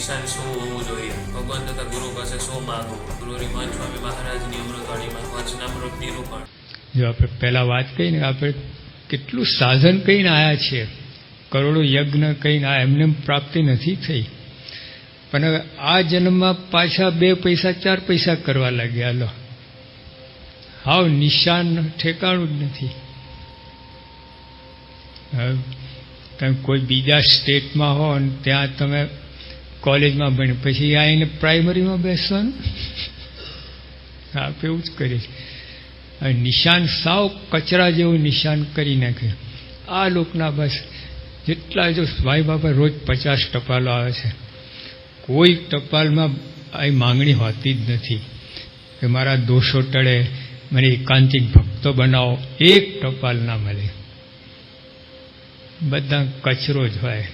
નિશાન શું હોવું જોઈએ? ભગવાન તથા ગુરુ પાસે શું માગવું? ગુરુ હરિમાન સ્વામી મહારાજની અમૃતવાણીમાં વચનામૃત નિરૂપણ. જો આપણે પહેલા વાત કહી ને, આપણે કેટલું સાધન કહીને આવ્યા છીએ, કરોડો યજ્ઞ કહીને આ એમને પ્રાપ્તિ નથી થઈ, પણ હવે આ જન્મમાં પાછા 2 પૈસા 4 પૈસા કરવા લાગ્યા. લો, હાવ નિશાન ઠેકાણું જ નથી. તમે કોઈ બીજા સ્ટેટમાં હો ને ત્યાં તમે કોલેજમાં ભણી પછી આવીને પ્રાઇમરીમાં બેસવાનું, આપણે એવું જ કરીએ. નિશાન સાવ કચરા જેવું નિશાન કરી નાખે. આ લોકના બસ જેટલા, જો ભાઈ બાપા રોજ 50 ટપાલો આવે છે, કોઈ ટપાલમાં આ માંગણી હોતી જ નથી કે મારા દોષો ટળે, મને એકાંતિક ભક્તો બનાવો. એક ટપાલ ના મળે, બધા કચરો જ હોય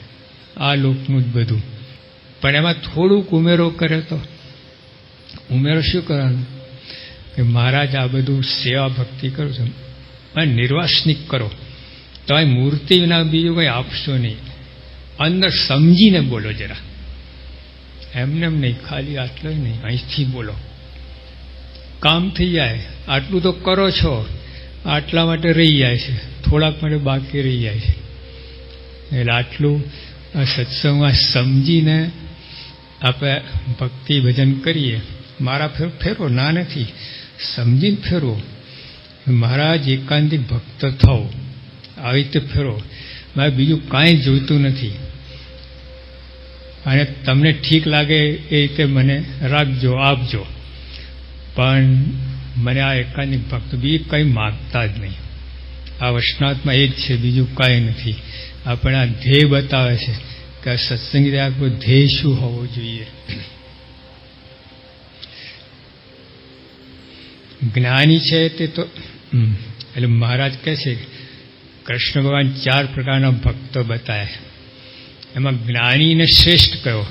આ લોકનું જ બધું. પણ એમાં થોડુંક ઉમેરો કરે તો, ઉમેરો શું કરવાનું કે મહારાજ આ બધું સેવા ભક્તિ કરો છો અને નિર્વાસનિક કરો, તમે મૂર્તિ વિના બીજું કંઈ આપશો નહીં. અંદર સમજીને બોલો જરા, એમને એમ નહીં, ખાલી આટલો નહીં, અહીંથી બોલો, કામ થઈ જાય. આટલું તો કરો છો, આટલા માટે રહી જાય છે, થોડાક માટે બાકી રહી જાય છે. એટલે આટલું સત્સંગમાં સમજીને આપણે ભક્તિ ભજન કરીએ. મારા ફેરવો ના નથી, સમજીને ફેરવો. મહારાજ એકાંતિક ભક્ત થાવ, આવી રીતે ફેરવો. મારે બીજું કાંઈ જોઈતું નથી, અને તમને ઠીક લાગે એ રીતે મને રાખજો, આપજો, પણ મને આ એકાંતિક ભક્ત બીજું કંઈ માગતા જ નહીં. આ વૈષ્ણવમાં એ જ છે, બીજું કાંઈ નથી. આપણે આ ધ્યેય બતાવે છે કે આ સત્સંગી આપણો ધ્યેય શું હોવો જોઈએ. જ્ઞાની છે તે તો એટલે મહારાજ કહે છે, કૃષ્ણ ભગવાન 4 પ્રકારના ભક્તો બતાવ્યા, એમાં જ્ઞાનીને શ્રેષ્ઠ કયો,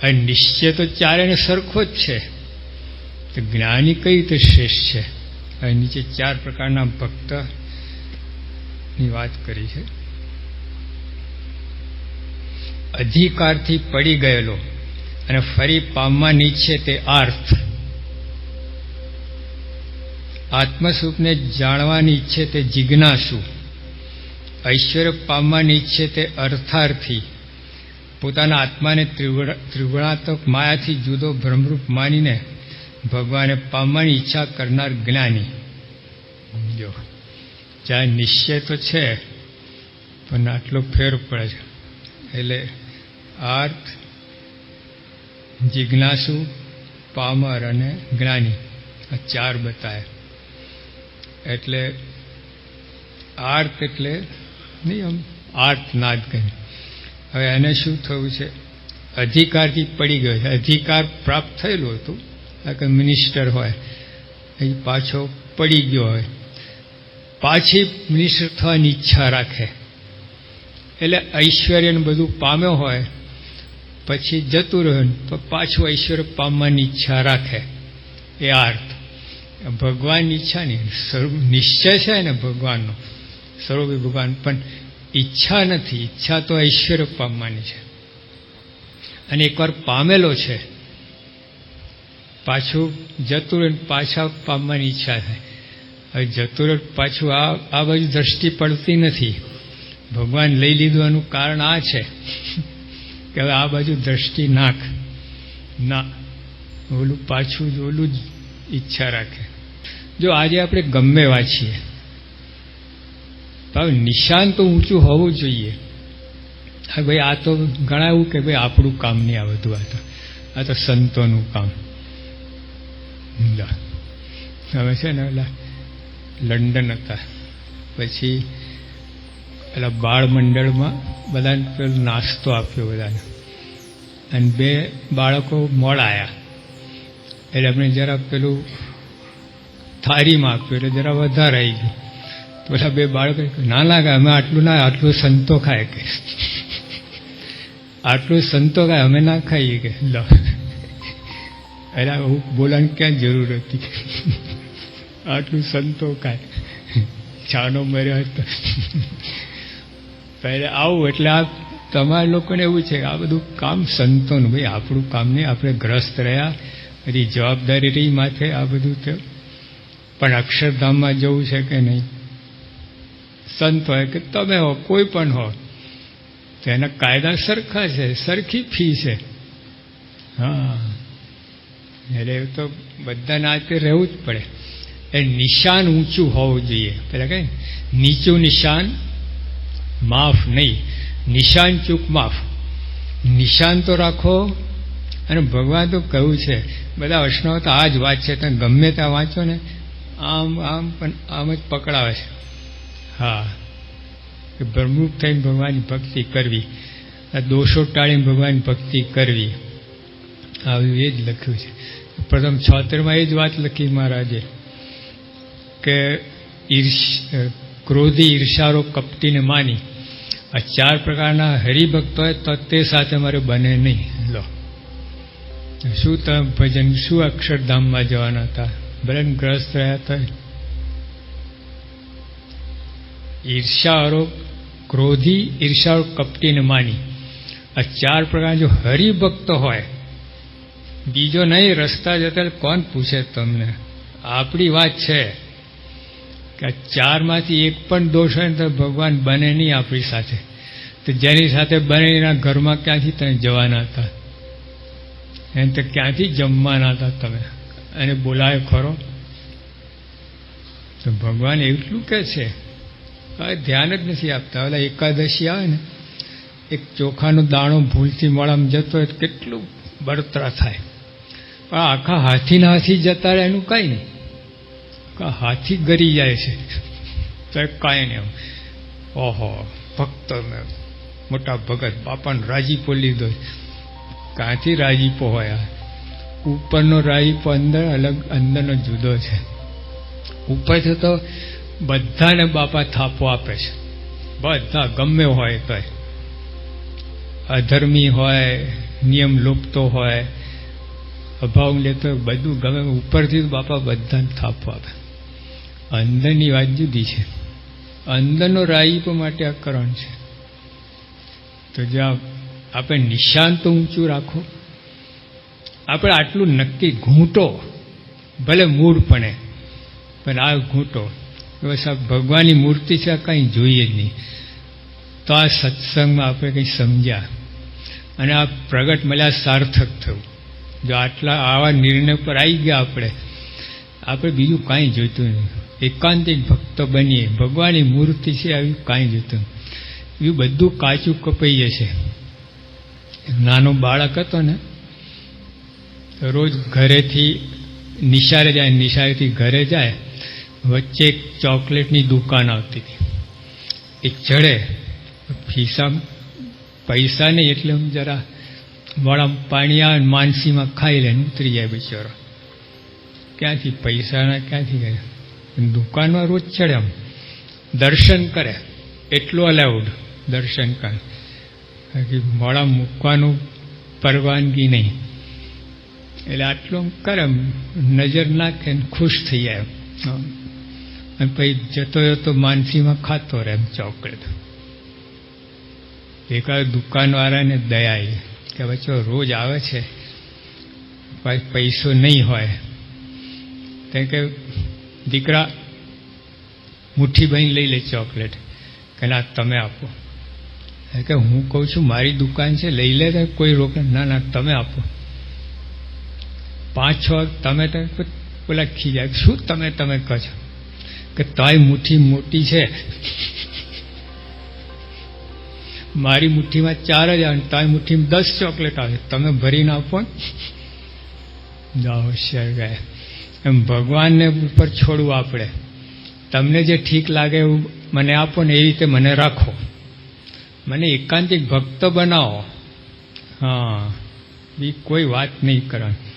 અને નિશ્ચય તો ચારેને સરખો જ છે, તો જ્ઞાની કઈ રીતે શ્રેષ્ઠ છે? અને નીચે 4 પ્રકારના ભક્તની વાત કરી છે. અધિકારથી પડી ગયેલો અને ફરી પામવાની ઈચ્છે તે આર્થ, આત્મસ્વરૂપને જાણવાની ઈચ્છે તે જિજ્ઞાસુ, ઐશ્વર્ય પામવાની ઈચ્છે તે અર્થાર્થી, પોતાના આત્માને ત્રિગુણાત્મક માયાથી જુદો ભ્રમરૂપ માનીને ભગવાને પામવાની ઈચ્છા કરનાર જ્ઞાની. જો ચાહે નિશ્ચય તો છે, પણ આટલો ફેર પડે છે. એટલે આર્થ, જિજ્ઞાસુ, પામર અને જ્ઞાની, આ 4 બતાવે. એટલે આર્થ એટલે નહીં, આમ આર્થનાદ કહે. હવે એને શું થયું છે? અધિકારથી પડી ગયો છે. અધિકાર પ્રાપ્ત થયેલું હતું, કે મિનિસ્ટર હોય એ પાછો પડી ગયો હોય, પાછી મિનિસ્ટર થવાની ઈચ્છા રાખે. એટલે ઐશ્વર્યને બધું પામ્યો હોય પછી જતું રહ્યું તો પાછું ઐશ્વર્ય પામવાની ઈચ્છા રાખે. એ અર્થ ભગવાનની ઈચ્છા નહીં, નિશ્ચય છે ને ભગવાનનો, સર્વોપરી ભગવાન, પણ ઈચ્છા નથી. ઈચ્છા તો ઐશ્વર્ય પામવાની છે, અને એકવાર પામેલો છે પાછું જતું રહે, પાછા પામવાની ઈચ્છા થાય. હવે જતું રહે પાછું આ બાજુ દ્રષ્ટિ પડતી નથી. ભગવાન લઈ લીધું એનું કારણ આ છે કે હવે આ બાજુ દ્રષ્ટિ નાખ, ના, ઓલું પાછું જ ઓલું જ ઈચ્છા રાખે. જો આજે આપણે ગમે વાંચીએ તો નિશાન તો ઊંચું હોવું જોઈએ. હા ભાઈ, આ તો ઘણા એવું કે ભાઈ આપણું કામ નહીં, આ બધું આ તો સંતોનું કામ. હવે છે ને ઓલા લંડન હતા, પછી પેલા બાળ મંડળમાં બધાને પેલો નાસ્તો આપ્યો બધાને, અને 2 બાળકો મોડા આવ્યા એટલે આપણે જરા પેલું થાળીમાં આપ્યું એટલે જરા વધારે આવી ગયું. પેલા 2 બાળકો ના લાગે, અમે આટલું ના, આટલું સંતો ખાય, કે આટલું સંતો ખાય, અમે ના ખાઈએ કે. લો, એટલે હું બોલવાની ક્યાં જરૂર હતી? આટલું સંતો ખાય, છાનો મર્યો હતો. પહેલે આવું એટલે આ તમારા લોકોને એવું છે કે આ બધું કામ સંતોનું, ભાઈ આપણું કામ નહીં, આપણે ગ્રસ્ત રહ્યા, બધી જવાબદારી રહી માથે, આ બધું થયું. પણ અક્ષરધામમાં જવું છે કે નહીં? સંત હોય કે તમે હો, કોઈ પણ હો, તો એના કાયદા સરખા છે, સરખી ફી છે. હા, એટલે એ તો બધાને આ તે રહેવું જ પડે. એ નિશાન ઊંચું હોવું જોઈએ. પેલા કહે નીચું નિશાન માફ નહીં, નિશાન ચૂક માફ. નિશાન તો રાખો. અને ભગવાન તો કહ્યું છે, બધા વૈષ્ણવ તો આ જ વાત છે, તમે ગમે ત્યાં વાંચો ને આમ આમ પણ આમ જ પકડાવે છે. હા, કે બ્રહ્મરૂપ થઈને ભગવાનની ભક્તિ કરવી, આ દોષો ટાળીને ભગવાનની ભક્તિ કરવી, આવ્યું એ જ લખ્યું છે. પ્રથમ 76માં એ જ વાત લખી મહારાજે કે ક્રોધી, ઈર્ષારો, કપટીને માની, આ 4 પ્રકારના હરિભક્ત હોય તો તે સાથે મારે બને નહીં. લો, શું તમે ભજન, શું અક્ષરધામમાં જવાના હતા? ભલે ગ્રસ્ત રહ્યા હતા. ઈર્ષારો, ક્રોધી, ઈર્ષારો, કપટીને માની, આ 4 પ્રકાર જો હરિભક્ત હોય, બીજો નહીં, રસ્તા જતા કોણ પૂછે તમને? આપણી વાત છે કે આ 4માંથી એક પણ દોષ હોય ને તો ભગવાન બને નહીં આપણી સાથે. તો જેની સાથે બને એના ઘરમાં ક્યાંથી તમે જવાના હતા? એને તો ક્યાંથી જમવાના હતા તમે? એને બોલાવે ખરો? તો ભગવાન એટલું કે છે, ધ્યાન જ નથી આપતા. ઓલા એકાદશી આવે ને, એક ચોખાનો દાણો ભૂલથી મોડામાં જતો હોય કેટલું બળતરા થાય. પણ આખા હાથીના હાથી જતા રહે એનું કાંઈ નહીં, હાથી ગરી જાય છે તો કાંઈ નહીં. ઓહો, ભક્ત મોટા ભગત બાપાને રાજીપો લીધો. ક્યાંથી રાજીપો હોય? ઉપરનો રાજીપો અંદર અલગ, અંદરનો જુદો છે. ઉપરથી તો બધાને બાપા થાપો આપે છે, બધા ગમે હોય તો, અધર્મી હોય, નિયમ લોપતો હોય, અભાવ લેતો હોય, બધું ગમે. ઉપરથી બાપા બધાને થાપો આપે. અંદરની વાત જુદી છે. અંદરનો રાજીપો માટે આ કરણ છે. તો જ્યાં આપણે નિશાન તો ઊંચું રાખો. આપણે આટલું નક્કી ઘૂંટો, ભલે મૂળપણે, પણ આ ઘૂંટો બસ આ ભગવાનની મૂર્તિ છે, આ કંઈ જોઈએ જ નહીં. તો આ સત્સંગમાં આપણે કંઈ સમજ્યા અને આ પ્રગટ મળ્યા, સાર્થક થયું. જો આટલા આવા નિર્ણય પર આવી ગયા આપણે બીજું કાંઈ જોઈતું નહીં. એકાંતિક ભક્ત બનીએ, ભગવાનની મૂર્તિ છે, આવી કાંઈ જોઈતું. એવું બધું કાચું કપાઈ જશે. નાનો બાળક હતો ને, રોજ ઘરેથી નિશાળે જાય, નિશાળેથી ઘરે જાય, વચ્ચે એક ચોકલેટની દુકાન આવતી હતી. એ ચડે, ખિસ્સામાં પૈસા નહીં એટલે જરા મોડામાં પાણી આવે, માનસીમાં ખાઈ લે, ઉતરી જાય બિચારો. ક્યાંથી પૈસાના ક્યાંથી ગયા? દુકાનમાં રોજ ચડે, આમ દર્શન કરે, એટલું અલાઉડ દર્શન કરે. મોડા મૂકવાનું પરવાનગી નહીં. એટલે આટલું કરે, નજર નાખે ને ખુશ થઈ જાય. અને પછી જતો જતો માનસીમાં ખાતો રહે એમ ચોકલેટ. એકાદ દુકાનવાળાને દયા આવી કે બચ્ચો રોજ આવે છે, પૈસો નહીં હોય, તો કે દીકરા મુઠ્ઠી ભરીને લઈ લે ચોકલેટ, કે ના તમે આપો. કે હું કહું છું મારી દુકાન છે, લઈ લે, કોઈ રોક. ના ના તમે આપો. 5-6 તમે પેલા ખીજાય, શું તમે કહો છો? કે તારી મુઠ્ઠી મોટી છે, મારી મુઠ્ઠીમાં 4 જ આવે, તારી મુઠ્ઠીમાં 10 ચોકલેટ આવે, તમે ભરીને આપો. હોશિયાર ગયા. એમ ભગવાનને ઉપર છોડવું આપણે. તમને જે ઠીક લાગે એવું મને આપો ને, એ રીતે મને રાખો, મને એકાંતિક ભક્ત બનાવો. હા, બી કોઈ વાત નહીં કરવાની.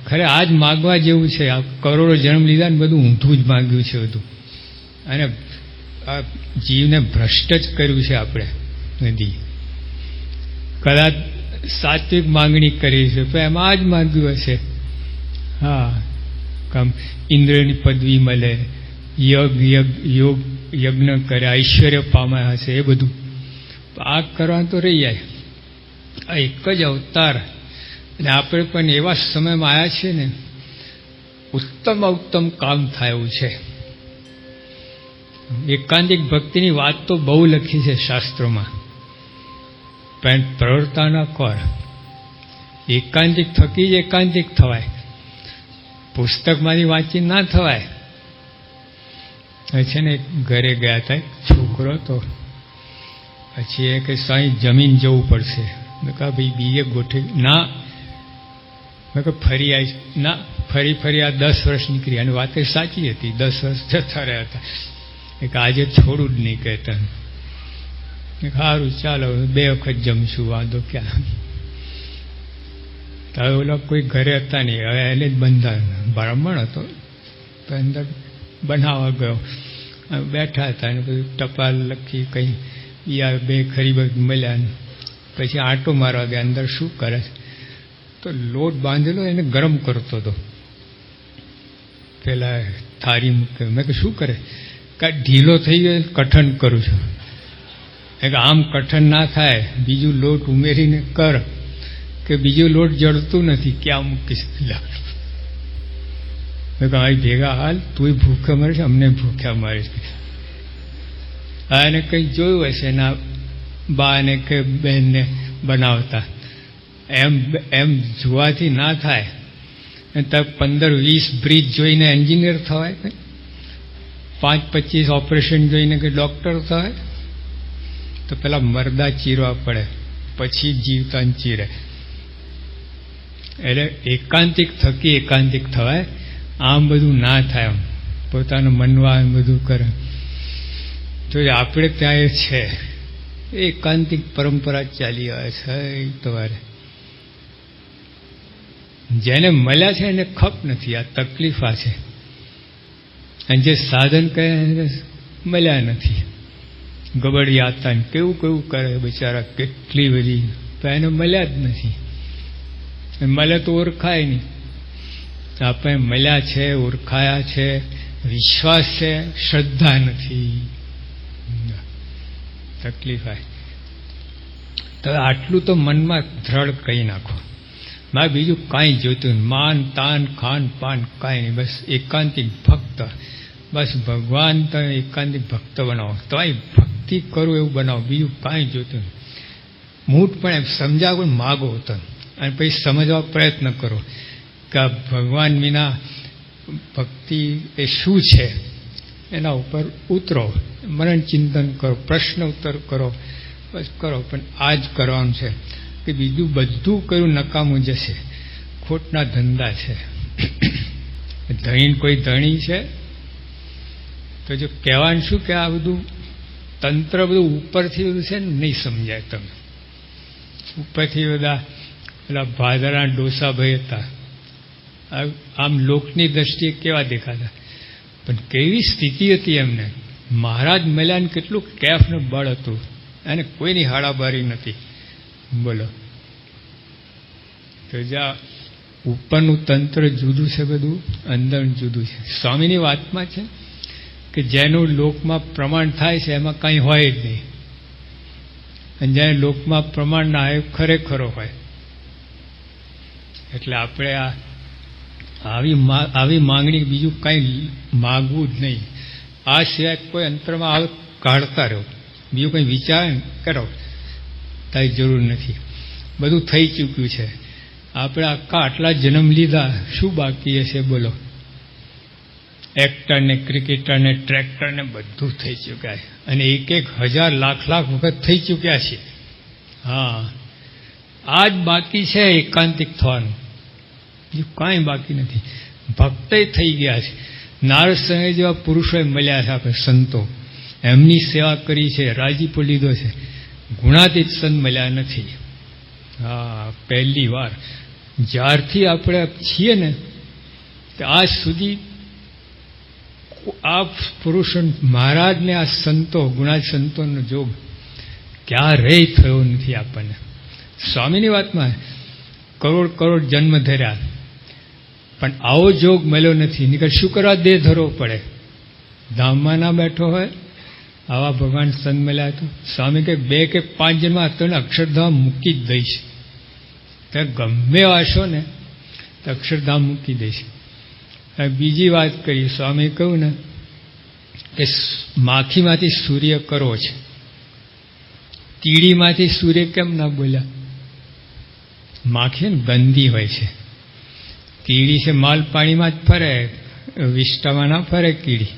ખરે આ જ માગવા જેવું છે. આ કરોડો જન્મ લીધા ને બધું ઊંધું જ માગ્યું છે બધું, અને આ જીવને ભ્રષ્ટ જ કર્યું છે આપણે. નથી કદાચ સાત્વિક માંગણી કરી છે, પણ એમાં આ જ માગ્યું હશે. હા, કામ ઇન્દ્રની પદવી મળે, યોગ યજ્ઞ કરે, ઐશ્વર્ય પામ્યા હશે, એ બધું. આ કરવાનું તો રહી જાય. આ એક જ અવતાર, અને આપણે પણ એવા સમયમાં આવ્યા છીએ ને, ઉત્તમ ઉત્તમ કામ થાય એવું છે. એકાંતિક ભક્તિની વાત તો બહુ લખી છે શાસ્ત્રોમાં, પણ પ્રવર્તા ન કર. એકાંતિક થકી જ એકાંતિક થવાય, પુસ્તકમાંથી વાંચી ના થવાય. છે ને ઘરે ગયા હતા, છોકરો તો પછી એ કે સાંઈ જમીન જવું પડશે. મેં કહા ભાઈ બીજે ગોઠવી ના. મેં કહ્યું ફરી આવી ના, ફરી આ 10 વર્ષ નીકળી. અને વાત સાચી હતી, 10 વર્ષ જતા રહ્યા હતા. એક આજે છોડું જ નહીં કહેતા. સારું ચાલો 2 વખત જમશું, વાંધો ક્યાં. હવે ઓલા કોઈ ઘરે હતા નહીં, હવે એને જ બંધા. બ્રાહ્મણ હતો, અંદર બનાવવા ગયો, બેઠા હતા ને બધું ટપાલ લખી કંઈ યા 2 ખરી મળ્યા. પછી આંટો મારવા ગયા, અંદર શું કરે તો લોટ બાંધેલો એને ગરમ કરતો હતો. પેલા થારી મૂક્યો. મેં કહ્યું શું કરે? કાંઈ ઢીલો થઈ ગયો, કઠણ કરું છું. આમ કઠણ ના થાય, બીજું લોટ ઉમેરીને કર, કે બીજું લોટ જળતું નથી, ક્યાં મૂકીશ? મેં કહ્યું ભાઈ ભેગા હાલ, તું ભૂખ્યા મારીશ, અમને ભૂખ્યા મારીશ. હા, એને કંઈ જોયું હશે ના બાને કે બહેનને બનાવતા, એમ જોવાથી ના થાય. તો 15-20 બ્રિજ જોઈને એન્જિનિયર થવાય, 5-25 ઓપરેશન જોઈને કે ડૉક્ટર થવાય? તો પેલા મરદા ચીરવા પડે, પછી જીવતા ચીરે. એટલે એકાંતિક થકી એકાંતિક થવાય. આમ બધું ના થાય, આમ પોતાનું મનવા બધું કરે. તો આપણે ત્યાં એ છે, એકાંતિક પરંપરા ચાલી આવે છે. તમારે જેને મળ્યા છે એને ખપ નથી, આ તકલીફ આ છે. અને જે સાધન કહે મળ્યા નથી, ગબડિયાતા કેવું કેવું કરે બિચારા, કેટલી બધી, તો એને મળ્યા જ નથી. મળે તો ઓળખાય નહીં. આપણે મળ્યા છે, ઓળખાયા છે, વિશ્વાસ છે, શ્રદ્ધા નથી, તકલીફ આવે. તો આટલું તો મનમાં દ્રઢ કહી નાખો, મારે બીજું કાંઈ જોઈતું, માન તાન ખાન પાન કાંઈ નહીં, બસ એકાંતિક ભક્ત. બસ ભગવાન તમે એકાંતિક ભક્ત બનાવો, તમારી ભક્તિ કરું એવું બનાવો, બીજું કાંઈ જોઈતું નહીં. મૂઠ પણ એમ સમજાવો, માગો તો, અને પછી સમજવા પ્રયત્ન કરો કે ભગવાન વિના ભક્તિ એ શું છે, એના ઉપર ઉતરો, મનન ચિંતન કરો, પ્રશ્ન ઉત્તર કરો, બસ કરો. પણ આ જ કરવાનું છે, કે બીજું બધું કર્યું નકામું જશે, ખોટના ધંધા છે. ધણી કોઈ ધણી છે તો જો કહેવાનું શું કે આ બધું તંત્ર બધું ઉપરથી બધું છે ને નહીં સમજાય. તમે ઉપરથી બધા પેલા ભાદરના ડોસાભાઈ હતા, આમ લોકની દ્રષ્ટિએ કેવા દેખાતા, પણ કેવી સ્થિતિ હતી એમને. મહારાજ મળ્યાને કેટલું કેફ ને બળ હતું, અને કોઈની હાડાબારી નથી. બોલો, તો જ્યાં ઉપરનું તંત્ર જુદું છે, બધું અંદર જુદું છે. સ્વામીની વાતમાં છે કે જેનું લોકમાં પ્રમાણ થાય છે એમાં કંઈ હોય જ નહીં, અને જેને લોકમાં પ્રમાણ ના હોય ખરેખરો હોય. એટલે આપણે આવી માંગણી બીજું કંઈ માગવું જ નહીં. આ સિવાય કોઈ અંતરમાં આવે કાઢતા રહો, બીજું કંઈ વિચાર કરો તારી જરૂર નથી. બધું થઈ ચૂક્યું છે. આપણે આટલા જન્મ લીધા, શું બાકી હશે બોલો? એક્ટર ને ક્રિકેટર ને ટ્રેક્ટર ને બધું થઈ ચૂક્યા છે, અને 1000 લાખ વખત થઈ ચૂક્યા છે. હા, આ જ બાકી છે એકાંતિક થવાનું, બીજું કાંઈ બાકી નથી. ભક્તે થઈ ગયા છે. નારદ સંઘ જેવા પુરુષોએ મળ્યા છે, આપણે સંતો એમની સેવા કરી છે, રાજીપો લીધો છે. ગુણાતીત સંત મળ્યા નથી. હા, પહેલી વાર જ્યારથી આપણે છીએ ને આજ સુધી આ પુરુષો મહારાજને આ સંતો ગુણાતીત સંતોનો જોગ ક્યારેય થયો નથી આપણને. સ્વામીની વાતમાં કરોડ જન્મ ધર્યા, પણ આવો જોગ મળ્યો નથી. નીકળ શું કરવા દેહ ધરવો પડે? ધામમાં ના બેઠો હોય આવા ભગવાન સંત મળ્યા તો સ્વામી કે 2 કે 5 જન્મ તને અક્ષરધામ મૂકી જ દઈશ. તો ગમે વાસો ને તો અક્ષરધામ મૂકી દઈશ. હવે બીજી વાત કરી, સ્વામી કહ્યું ને કે માખીમાંથી સૂર્ય કરવો છે, કીડીમાંથી સૂર્ય કેમ ના બોલ્યા? માખી ને ગંદી હોય છે, કીડી છે માલ પાણીમાં જ ફરે, વિષ્ટામાં ના ફરે કીડી.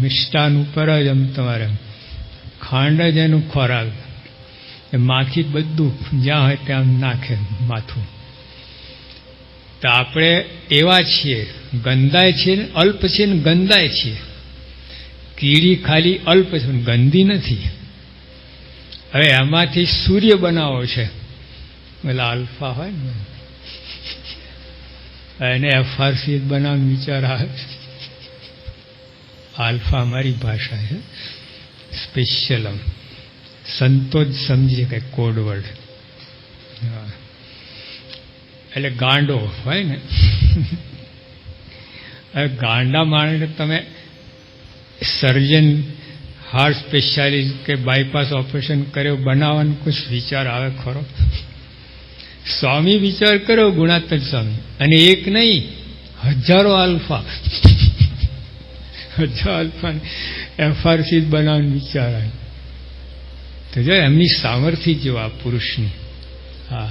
મિષ્ટાન ઉપર જ એમ તમારે ખાંડ જ એનું ખોરાક. એ માખી બધું જ્યાં હોય ત્યાં નાખે માથું. તો આપણે એવા છીએ, ગંદાય છીએ ને અલ્પ છીએ ને ગંદાય છીએ. કીડી ખાલી અલ્પ છે, ગંદી નથી. હવે એમાંથી સૂર્ય બનાવો છે, એટલે આલ્ફા હોય ને એને એફઆરસી બનાવવાનો વિચાર આવે. આલ્ફા અમારી ભાષા છે, સ્પેશિયલ આમ સંતો જ સમજી શકે કોડ વર્ડ. એટલે ગાંડો હોય ને, હવે ગાંડા માણસને તમે સર્જન, હાર્ટ સ્પેશિયાલિસ્ટ કે બાયપાસ ઓપરેશન કર્યો બનાવવાનો કુછ વિચાર આવે ખરો? સ્વામી વિચાર કરો, ગુણાતીત સ્વામી, અને એક નહીં, હજારો આલ્ફા, હજારો આલ્ફા એફઆરસી બનાવવાનો વિચાર આવે. તો જો એમની સામર્થ્ય જેવા પુરુષની. હા,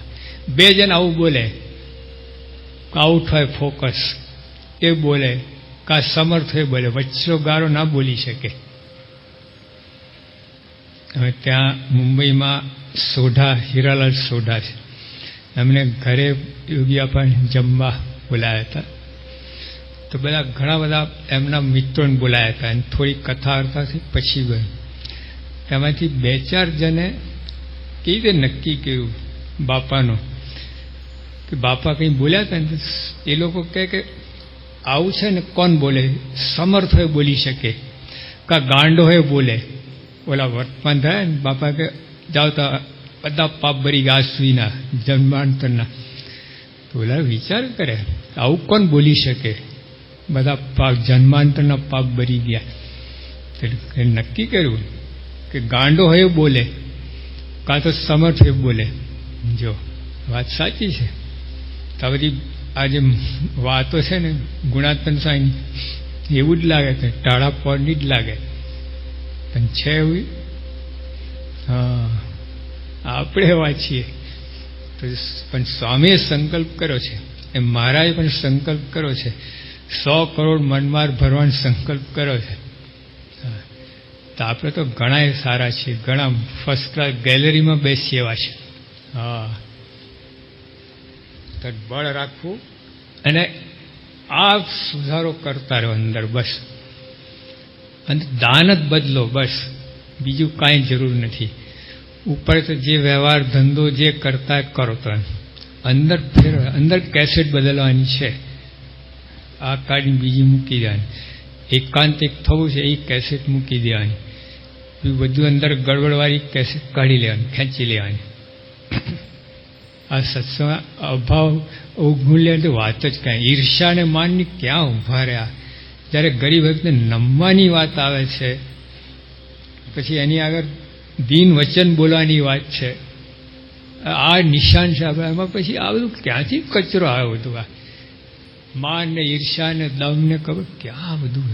2 જણ આવું બોલે, આઉટ હોય ફોકસ એ બોલે, કા સમર્થ હોય બોલે, વચ્ચો ગાળો ના બોલી શકે. હવે ત્યાં મુંબઈમાં સોઢા, હીરાલાલ સોઢા છે, એમને ઘરે યોગી આપણને જમવા બોલાયા હતા. તો બધા ઘણા બધા એમના મિત્રોને બોલાયા હતા, અને થોડી કથા વાર્તાથી પછી ગયું. એમાંથી 2-4 જણે કેવી રીતે નક્કી કર્યું બાપાનો, કે બાપા કંઈ બોલ્યા હતા ને, એ લોકો કહે કે આવું છે ને કોણ બોલે? સમર્થ હોય બોલી શકે, કા ગાંડો હોય બોલે. ઓલા વર્તમાન થાય ને, બાપા કે જાઓ તો બધા પાપ ભરી ગયા સુઈના જન્માંતરના. તો ઓલા વિચાર કરે આવું કોણ બોલી શકે? બધા પાપ જન્માંતરના પાપ ભરી ગયા. નક્કી કર્યું કે ગાંડો હોય બોલે, કાં તો સમર્થ હોય બોલે. જો વાત સાચી છે. તો બધી આ જે વાતો છે ને ગુણાત્મક સાઈની, એવું જ લાગે છે, ટાળા પડની જ લાગે, પણ છે એવું. હા, આપણે એવા છીએ. તો પણ સ્વામીએ સંકલ્પ કર્યો છે, એ મહારાજે પણ સંકલ્પ કર્યો છે, 100 કરોડ મનમાર ભરવાનો સંકલ્પ કર્યો છે. તો આપણે તો ઘણા સારા છીએ, ઘણા ફર્સ્ટ ક્લાસ ગેલેરીમાં બેસી એવા છે. હા, તો બળ રાખવું અને આ સુધારો કરતા રહો અંદર, બસ. અને દાન જ બદલો, બસ, બીજું કાંઈ જરૂર નથી. ઉપર તો જે વ્યવહાર ધંધો જે કરતા કરો, તો અંદર ફેરવો, અંદર કેસેટ બદલવાની છે. આ કાઢીને બીજી મૂકી દેવાની. એકાંતિક થવું છે એ કેસેટ મૂકી દેવાની. બધું અંદર ગડબડવાળી કેસેટ કાઢી લેવાની, ખેંચી લેવાની. આ સત્સંગ અભાવ અવગુણ લે તો વાત જ કાંઈ. ઈર્ષા અને માનની ક્યાં ઊભા રહ્યા? જ્યારે ગરીબ વ્યક્તિને નમવાની વાત આવે છે, પછી એની આગળ દીન વચન બોલવાની વાત છે, આ નિશાન છે આપણે. એમાં પછી આ બધું ક્યાંથી કચરો આવે? બધું આ માન ને ઈર્ષા ને દમ ને ખબર ક્યાં બધું.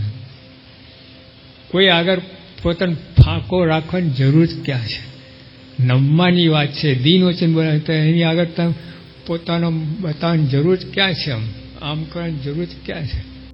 કોઈ આગળ પોતાનો ફાંકો રાખવાની જરૂર ક્યાં છે? નમવાની વાત છે, દીન વચન બોલાવે, તો એની આગળ તમે પોતાનો બતાવવાની જરૂર ક્યાં છે? આમ કરવાની જરૂર ક્યાં છે?